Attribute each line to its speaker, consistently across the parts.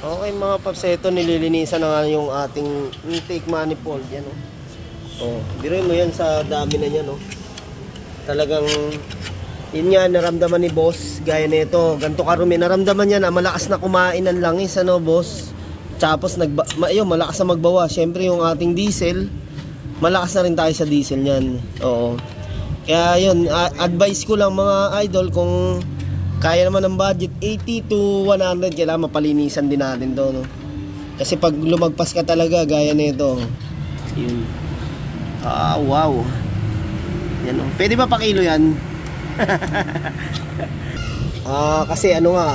Speaker 1: Okay mga paps, ito nililinisan na nga yung ating intake manifold. Yan o. Oh, biruin mo yan sa dami na yan o. Talagang yun nga naramdaman ni boss. Gaya nito, ganito karumi. Naramdaman niya na malakas na kumain ng langis, ano boss. Tapos malakas na magbawa. Siyempre yung ating diesel, malakas na rin tayo sa diesel niyan. Oo. Kaya yun, advice ko lang mga idol, kung kaya naman ng budget 80 to 100, kailangan mapalinisan din natin to, no? Kasi pag lumagpas ka talaga gaya nito, yun. Wow. Yan, oh. Pwede ba pakilo yan? Kasi ano nga,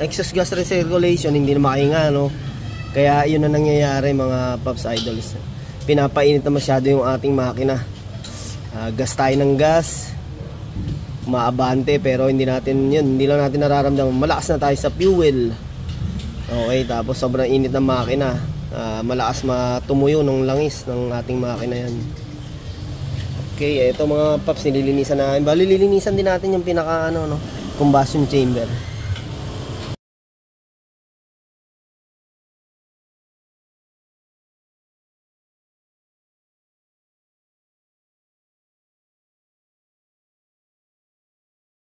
Speaker 1: exhaust gas recirculation hindi na makahinga, no? Kaya yun na nangyayari mga Pops Idols. Pinapainit na masyado yung ating makina. Gas tayo ng gas, umaabante, pero hindi lang natin nararamdaman. Malakas na tayo sa fuel. Okay, tapos sobrang init ng makina. Malakas matumuyo ng langis ng ating makina yan. Okay, ito mga Pops, nililinisan natin. Bali, lilinisan din natin yung pinaka combustion chamber.